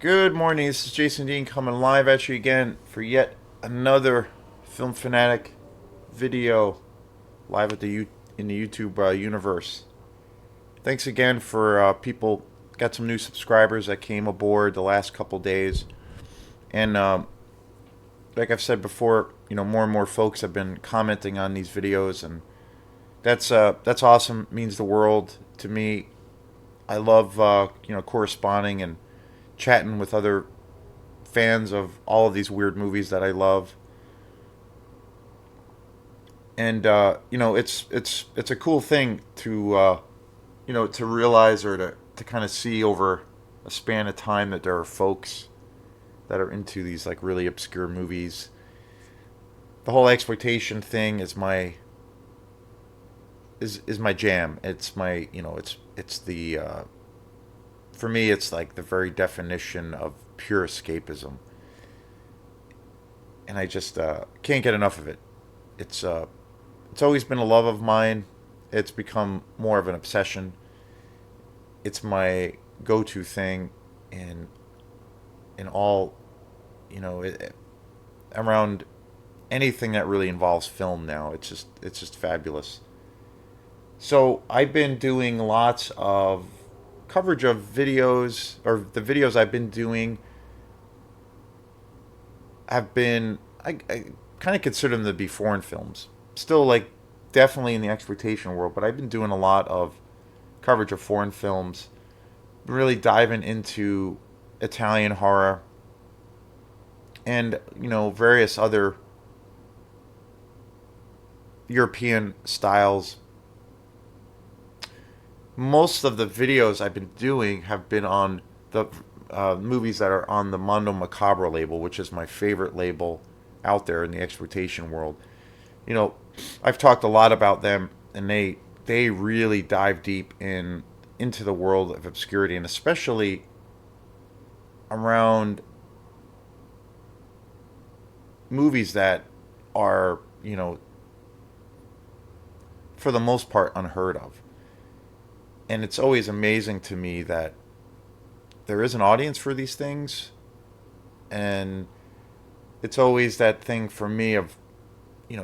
Good morning. This is Jason Dean coming live at you again for yet another Film Fanatic video live at in the YouTube universe. Thanks again for people. Got some new subscribers that came aboard the last couple days, and like I've said before, more and more folks have been commenting on these videos, and that's awesome. It means the world to me. I love corresponding and chatting with other fans of all of these weird movies that I love. And it's a cool thing to to realize or to kind of see over a span of time that there are folks that are into these like really obscure movies. The whole exploitation thing is my jam. It's my it's the for me it's like the very definition of pure escapism, and I just can't get enough of it. It's always been a love of mine. It's become more of an obsession. It's my go-to thing in all around anything that really involves film now. It's just fabulous. So I've been doing lots of coverage of videos, or the videos I've been doing have been I kind of consider them to be foreign films. Still, like, definitely in the exploitation world, but I've been doing a lot of coverage of foreign films, really diving into Italian horror and various other European styles. Most of the videos I've been doing have been on the movies that are on the Mondo Macabro label, which is my favorite label out there in the exploitation world. You know, I've talked a lot about them, and they really dive deep into the world of obscurity, and especially around movies that are for the most part unheard of. And it's always amazing to me that there is an audience for these things, and it's always that thing for me of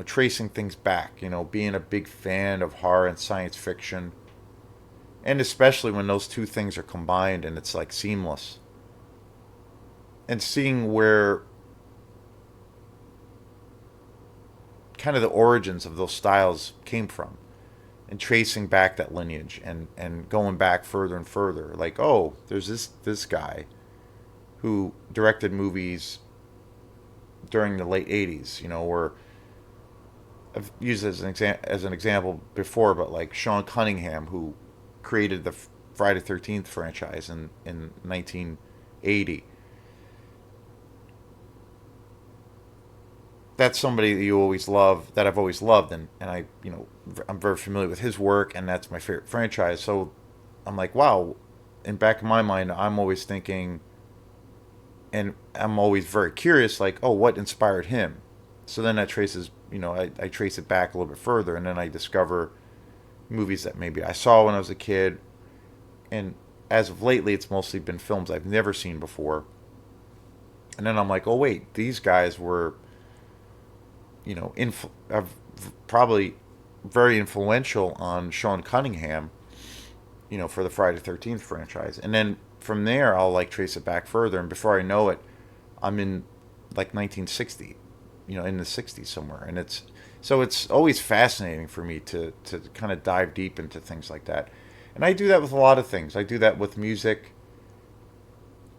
tracing things back, being a big fan of horror and science fiction, and especially when those two things are combined and it's like seamless, and seeing where kind of the origins of those styles came from, and tracing back that lineage, and going back further and further, like, oh, there's this guy who directed movies during the late 80s, or I've used it as an example before, but like Sean Cunningham, who created the Friday 13th franchise in 1980. That's somebody that you always love, that I've always loved, and I'm very familiar with his work, and that's my favorite franchise. So I'm like, wow. In back of my mind, I'm always thinking, and I'm always very curious, like, oh, what inspired him? So then that traces, I trace it back a little bit further, and then I discover movies that maybe I saw when I was a kid, and as of lately, it's mostly been films I've never seen before. And then I'm like, oh wait, these guys were probably very influential on Sean Cunningham, for the Friday 13th franchise. And then from there, I'll like trace it back further, and before I know it, I'm in like 1960, in the 60s somewhere. And it's always fascinating for me to kind of dive deep into things like that. And I do that with a lot of things. I do that with music,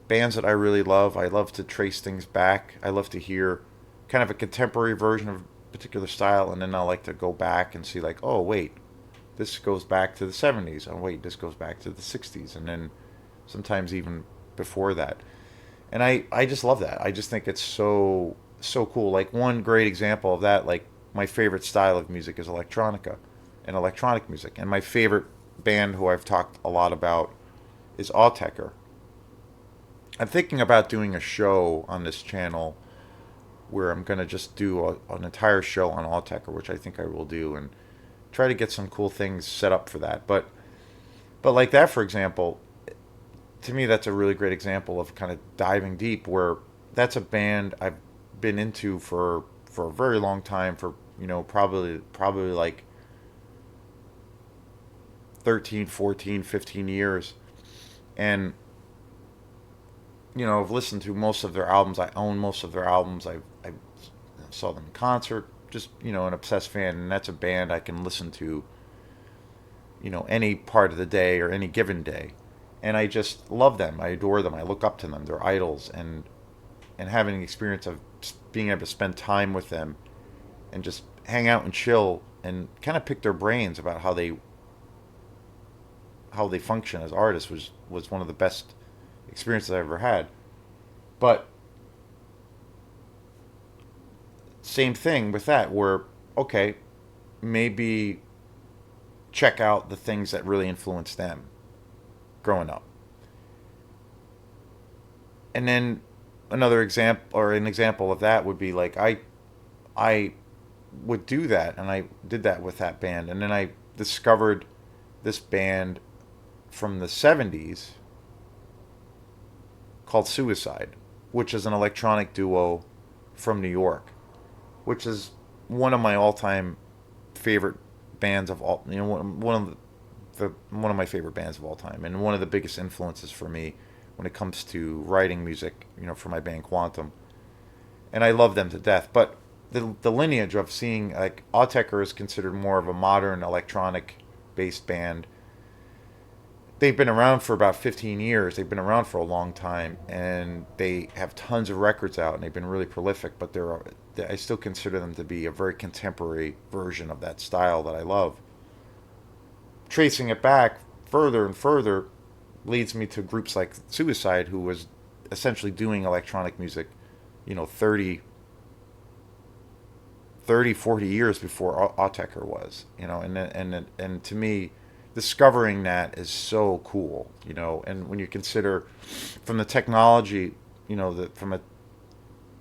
bands that I really love. I love to trace things back. I love to hear kind of a contemporary version of a particular style, and then I like to go back and see, like, oh wait, this goes back to the 70s. Oh wait, this goes back to the 60s, and then sometimes even before that. And I just love that. I just think it's so cool. Like, one great example of that, like, my favorite style of music is electronica and electronic music. And my favorite band, who I've talked a lot about, is Autechre. I'm thinking about doing a show on this channel where I'm going to just do an entire show on Autechre, which I think I will do, and try to get some cool things set up for that. But like that, for example, to me, that's a really great example of kind of diving deep. Where that's a band I've been into for a very long time. For probably like 13, 14, 15 years, and I've listened to most of their albums. I own most of their albums. I saw them in concert. Just an obsessed fan, and that's a band I can listen to any part of the day or any given day, and I just love them. I adore them. I look up to them. They're idols, and having the experience of being able to spend time with them and just hang out and chill and kind of pick their brains about how they function as artists was one of the best experiences I ever had. But same thing with that, where okay, maybe check out the things that really influenced them growing up. And then another example, or an example of that would be like I would do that, and I did that with that band, and then I discovered this band from the 70s called Suicide, which is an electronic duo from New York, which is one of my all-time favorite bands of all, one of my favorite bands of all time, and one of the biggest influences for me when it comes to writing music, for my band Quantum. And I love them to death. But the lineage of seeing, like, Autechre is considered more of a modern electronic based band. They've been around for about 15 years. They've been around for a long time, and they have tons of records out, and they've been really prolific. But I still consider them to be a very contemporary version of that style that I love. Tracing it back further and further leads me to groups like Suicide, who was essentially doing electronic music, 30, 40 years before Autechre was, and to me, discovering that is so cool, and when you consider from the technology, from a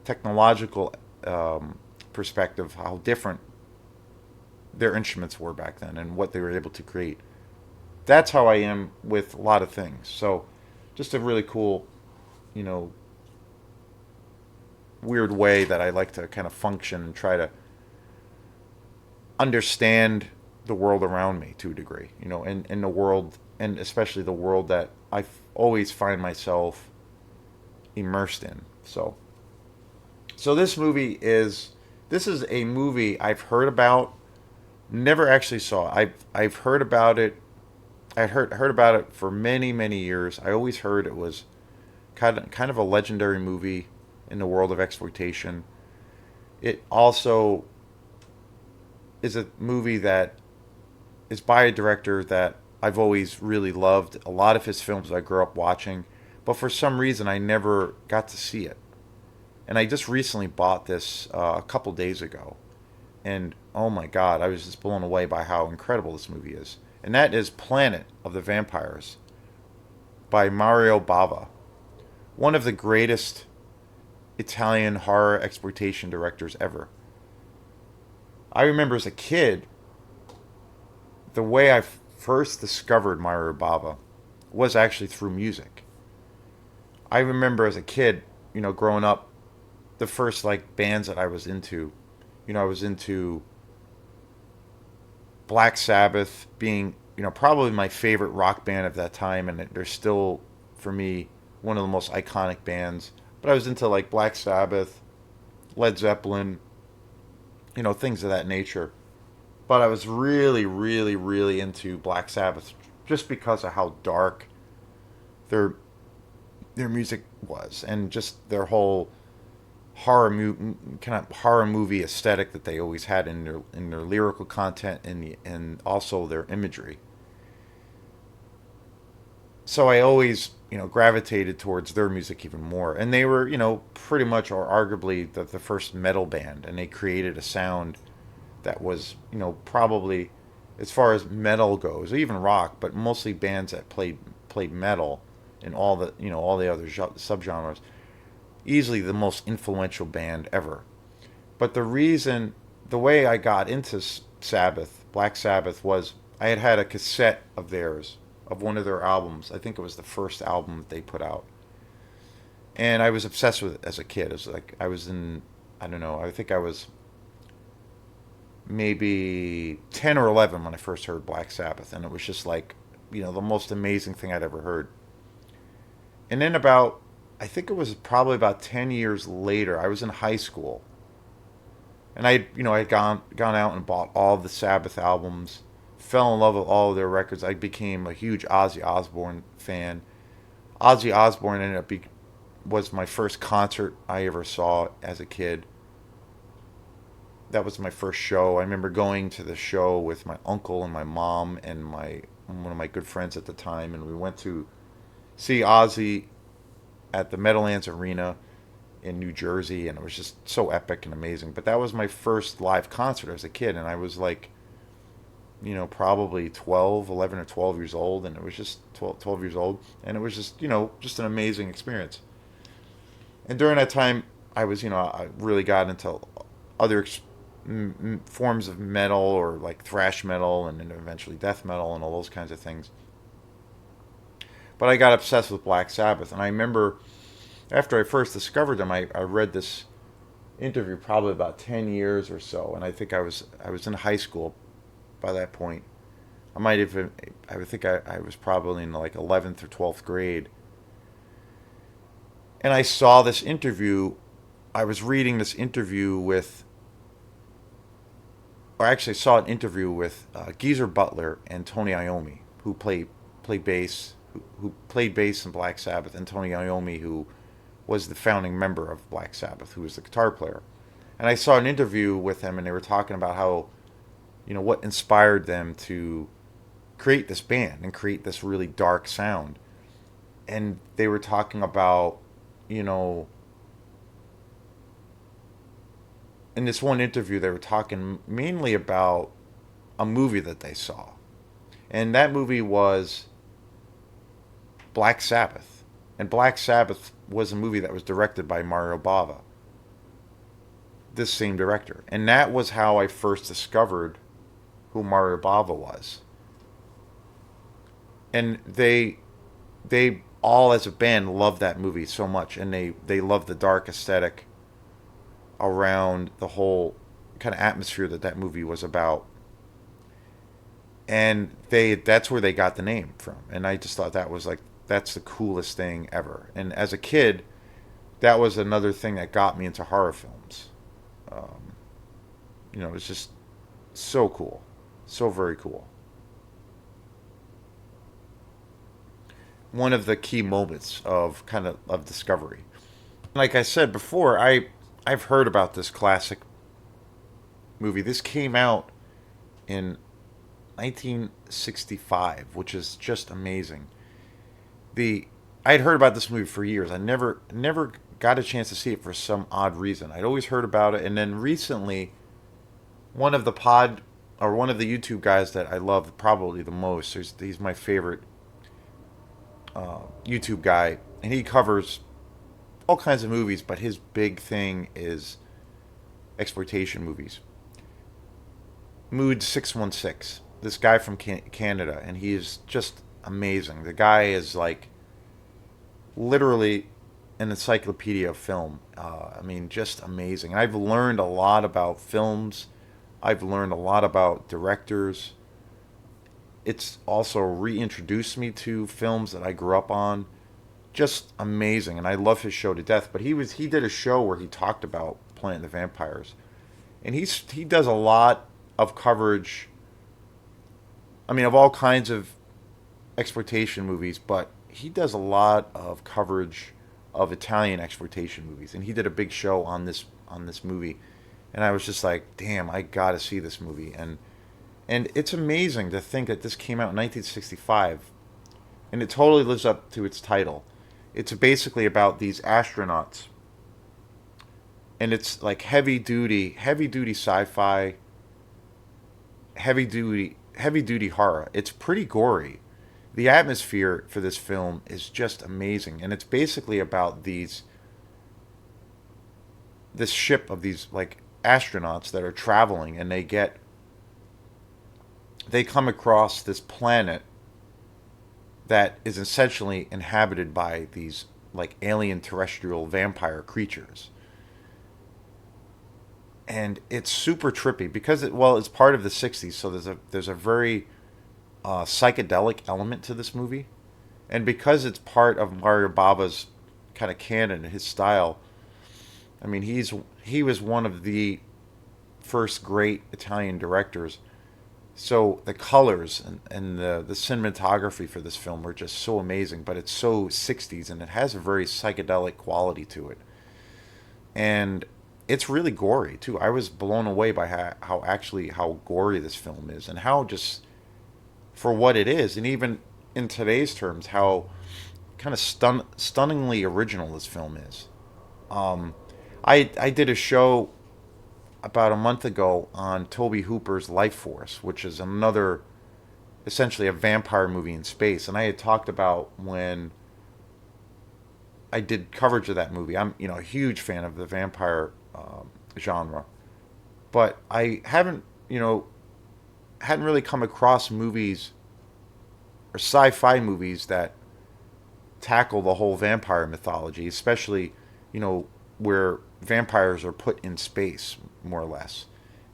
technological perspective, how different their instruments were back then and what they were able to create. That's how I am with a lot of things. So, just a really cool, you know, weird way that I like to kind of function and try to understand the world around me to a degree, and the world, and especially the world that always find myself immersed in. So this is a movie I've heard about, never actually saw. I've heard about it. I heard about it for many years. I always heard it was kind of a legendary movie in the world of exploitation. It also is a movie that is by a director that I've always really loved. A lot of his films I grew up watching, but for some reason I never got to see it. And I just recently bought this a couple days ago, and oh my god, I was just blown away by how incredible this movie is. And that is Planet of the Vampires by Mario Bava, one of the greatest Italian horror exploitation directors ever. I remember as a kid, the way I first discovered Mario Bava was actually through music. I remember as a kid, growing up, the first like bands that I was into, I was into Black Sabbath being, probably my favorite rock band of that time, and they're still, for me, one of the most iconic bands. But I was into like Black Sabbath, Led Zeppelin, things of that nature. But I was really into Black Sabbath just because of how dark their music was, and just their whole kind of horror movie aesthetic that they always had in their lyrical content, and also their imagery. So I always gravitated towards their music even more, and they were pretty much, or arguably, the first metal band, and they created a sound that was probably, as far as metal goes, even rock, but mostly bands that played metal and all the other subgenres, easily the most influential band ever. But the way I got into Sabbath, Black Sabbath, was I had a cassette of theirs, of one of their albums. I think it was the first album that they put out, and I was obsessed with it as a kid. It was like I was in, I don't know, I think I was maybe 10 or 11 when I first heard Black Sabbath, and it was just like, the most amazing thing I'd ever heard. And then about, I think it was probably about 10 years later, I was in high school, and I had gone out and bought all the Sabbath albums, fell in love with all of their records. I became a huge Ozzy Osbourne fan. Ozzy Osbourne was my first concert I ever saw as a kid. That was my first show. I remember going to the show with my uncle and my mom and my one of my good friends at the time, and we went to see Ozzy at the Meadowlands Arena in New Jersey, and it was just so epic and amazing. But that was my first live concert as a kid, and I was like, probably 12, 11 or 12 years old, and it was just 12 years old, and it was just, just an amazing experience. And during that time, I really got into other forms of metal, or like thrash metal, and then eventually death metal and all those kinds of things. But I got obsessed with Black Sabbath, and I remember after I first discovered them, I read this interview probably about 10 years or so, and I think I was in high school by that point. I might have I would think I was probably in like 11th or 12th grade, and I saw this interview. I was reading this interview with, or actually saw an interview with Geezer Butler and Tony Iommi, who play bass, who played bass in Black Sabbath, and Tony Iommi, who was the founding member of Black Sabbath, who was the guitar player. And I saw an interview with them, and they were talking about how, what inspired them to create this band and create this really dark sound. And they were talking about, in this one interview, they were talking mainly about a movie that they saw. And that movie was Black Sabbath. And Black Sabbath was a movie that was directed by Mario Bava, this same director. And that was how I first discovered who Mario Bava was. And they all as a band loved that movie so much, and they loved the dark aesthetic around the whole kind of atmosphere that movie was about. And that's where they got the name from. And I just thought that was like, that's the coolest thing ever. And as a kid, that was another thing that got me into horror films. It was just so cool. So very cool. One of the key moments of kind of discovery. Like I said before, I've heard about this classic movie. This came out in 1965, which is just amazing. I had heard about this movie for years. I never got a chance to see it for some odd reason. I'd always heard about it, and then recently, one of the YouTube guys that I love probably the most. He's my favorite YouTube guy, and he covers all kinds of movies, but his big thing is exploitation movies. Mood 616. This guy from Canada, and he is just amazing. The guy is like literally an encyclopedia of film. Just amazing. I've learned a lot about films. I've learned a lot about directors. It's also reintroduced me to films that I grew up on. Just amazing, and I love his show to death. But he did a show where he talked about Planet of the Vampires, and he does a lot of coverage. Of all kinds of exploitation movies, but he does a lot of coverage of Italian exploitation movies, and he did a big show on this movie, and I was just like, damn, I gotta see this movie. And it's amazing to think that this came out in 1965, and it totally lives up to its title. It's basically about these astronauts, and it's like heavy duty sci-fi, heavy duty horror. It's pretty gory. The atmosphere for this film is just amazing, and it's basically about this ship of these like astronauts that are traveling, and they come across this planet that is essentially inhabited by these like alien terrestrial vampire creatures. And it's super trippy because it's part of the 60s, so there's a very psychedelic element to this movie. And because it's part of Mario Bava's kind of canon, his style, I mean, he was one of the first great Italian directors. So the colors and the cinematography for this film are just so amazing, but it's so 60s and it has a very psychedelic quality to it. And it's really gory too. I was blown away by how gory this film is and how just for what it is, and even in today's terms, how kind of stunningly original this film is. Um, I did a show about a month ago on Toby Hooper's Life Force, which is another essentially a vampire movie in space, and I had talked about when I did coverage of that movie. I'm a huge fan of the vampire genre, but I hadn't really come across movies or sci-fi movies that tackle the whole vampire mythology, especially where vampires are put in space more or less.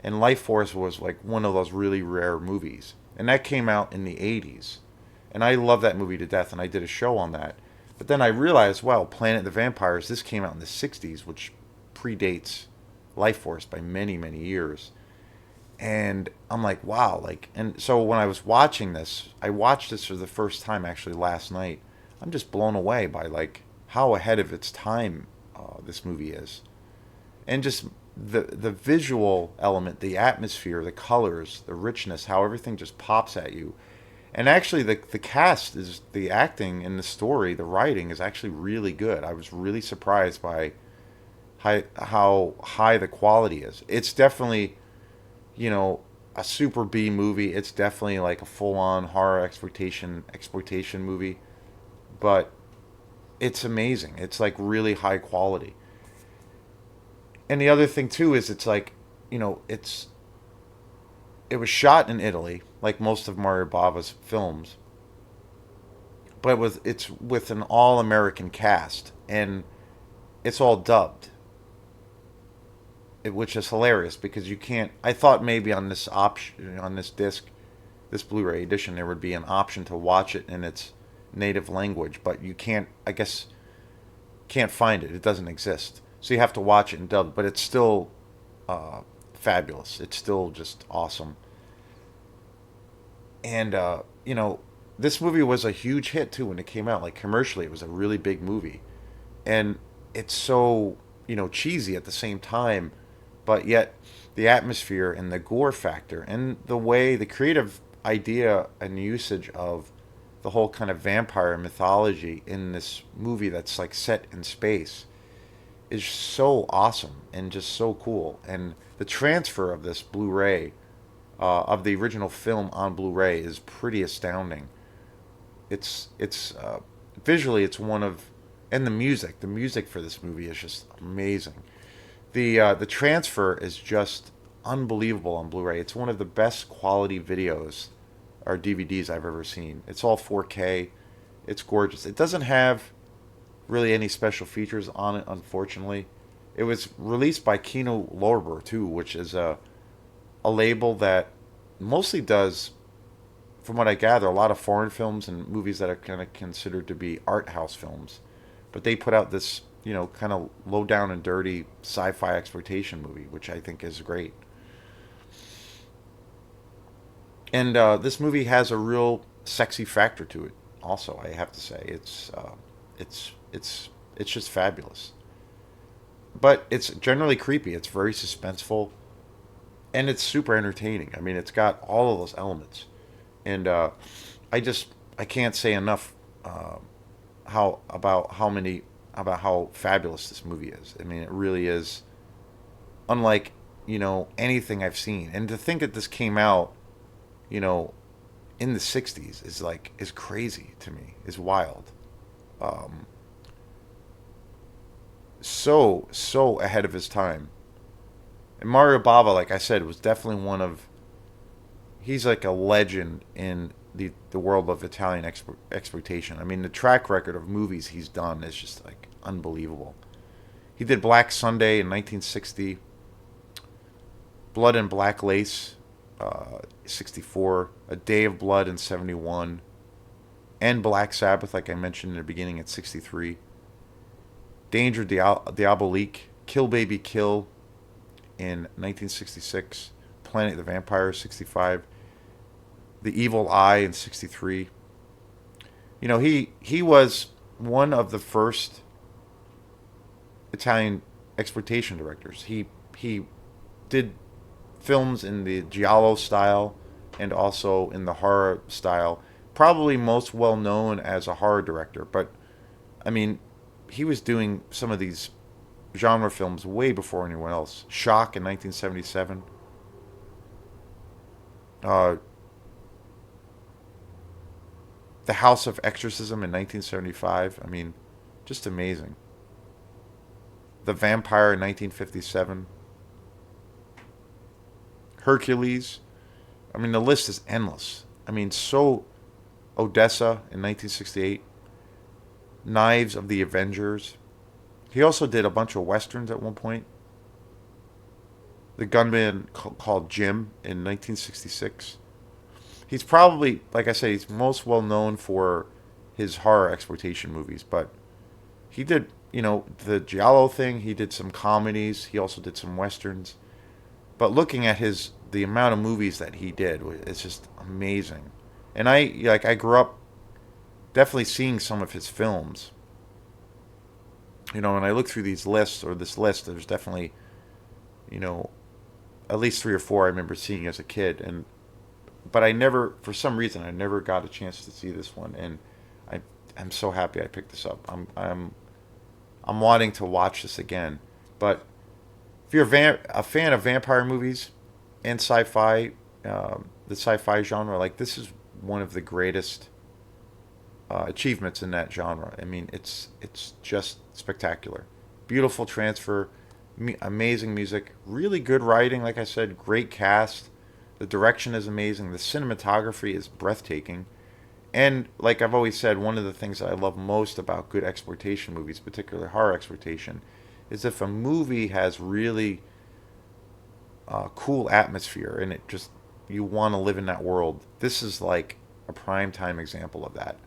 And Life Force was like one of those really rare movies, and that came out in the 80s, and I love that movie to death, and I did a show on that. But then I realized, well, Planet of the Vampires, this came out in the 60s, which predates Life Force by many, many years. And I'm like, wow, like, and so when I was watching this, I watched this for the first time actually last night. I'm just blown away by like how ahead of its time this movie is, and just the visual element, the atmosphere, the colors, the richness, how everything just pops at you. And actually, the cast is the acting and the story, the writing is actually really good. I was really surprised by how high the quality is. It's definitely a super B movie. It's definitely like a full on horror exploitation movie, but it's amazing. It's like really high quality. And the other thing too is it's like, it was shot in Italy, like most of Mario Bava's films, but it's with an all American cast and it's all dubbed, which is hilarious because you can't. I thought maybe on this option on this disc, this Blu-ray edition, there would be an option to watch it in its native language, but you can't. I guess can't find it. It doesn't exist. So you have to watch it in dubbed, but it's still fabulous. It's still just awesome. And this movie was a huge hit too when it came out. Like commercially, it was a really big movie, and it's so cheesy at the same time, but yet the atmosphere and the gore factor and the way the creative idea and usage of the whole kind of vampire mythology in this movie that's like set in space is so awesome and just so cool. And the transfer of this Blu-ray of the original film on Blu-ray is pretty astounding. It's visually it's one of and the music for this movie is just amazing. The transfer is just unbelievable on Blu-ray. It's one of the best quality videos or DVDs I've ever seen. It's all 4K. It's gorgeous. It doesn't have really any special features on it, unfortunately. It was released by Kino Lorber too, which is a label that mostly does, from what I gather, a lot of foreign films and movies that are kind of considered to be art house films. But they put out this, kind of low down and dirty sci-fi exploitation movie, which I think is great. And this movie has a real sexy factor to it. Also, I have to say, it's just fabulous. But it's generally creepy. It's very suspenseful, and it's super entertaining. I mean, it's got all of those elements, and I can't say enough how about how many about how fabulous this movie is. I mean, it really is unlike anything I've seen. And to think that this came out, you know, in the '60s is crazy to me. Is wild. Um, so ahead of his time. And Mario Bava, like I said, was definitely one of he's like a legend in the world of Italian exploitation. I mean, the track record of movies he's done is just like unbelievable. He did Black Sunday in 1960, Blood and Black Lace, 64, A Day of Blood in 71, and Black Sabbath, like I mentioned in the beginning, at 63. Danger Diabolique, Kill Baby Kill in 1966, Planet of the Vampire, 65, The Evil Eye in 63. You know, he was one of the first Italian exploitation directors. He did films in the giallo style and also in the horror style. Probably most well known as a horror director, but I mean, he was doing some of these genre films way before anyone else. Shock in 1977. Uh, the House of Exorcism in 1975. I mean, just amazing. The Vampire in 1957. Hercules. I mean, the list is endless. I mean, so Odessa in 1968. Knives of the Avengers. He also did a bunch of westerns at one point. The Gunman called Jim in 1966. He's probably, like I said, he's most well known for his horror exploitation movies, but he did, you know, the giallo thing. He did some comedies. He also did some westerns. But looking at the amount of movies that he did, it's just amazing. And I grew up definitely seeing some of his films. You know, when I look through these lists or this list, there's definitely, you know, at least three or four I remember seeing as a kid, but I never, for some reason, I never got a chance to see this one, and I I'm so happy I picked this up. I'm wanting to watch this again, but if you're a fan of vampire movies and sci-fi, the sci-fi genre, like this is one of the greatest achievements in that genre. I mean, it's just spectacular. Beautiful transfer, amazing music, really good writing. Like I said, great cast. The direction is amazing. The cinematography is breathtaking. And like I've always said, one of the things that I love most about good exploitation movies, particularly horror exploitation, is if a movie has really cool atmosphere and it just you want to live in that world. This is like a prime time example of that.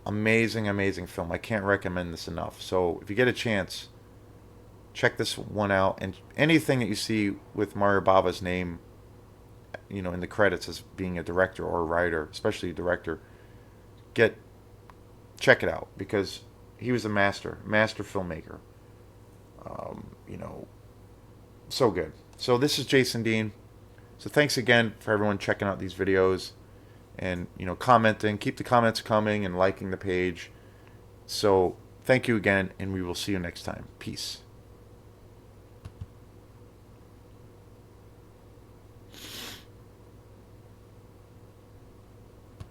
Amazing, amazing film. I can't recommend this enough. So if you get a chance, check this one out. And anything that you see with Mario Bava's name, you know, in the credits as being a director or a writer, especially a director, get check it out because he was a master filmmaker. You know, so good. So this is Jason Dean. So thanks again for everyone checking out these videos and, you know, commenting. Keep the comments coming and liking the page. So thank you again, and we will see you next time. Peace.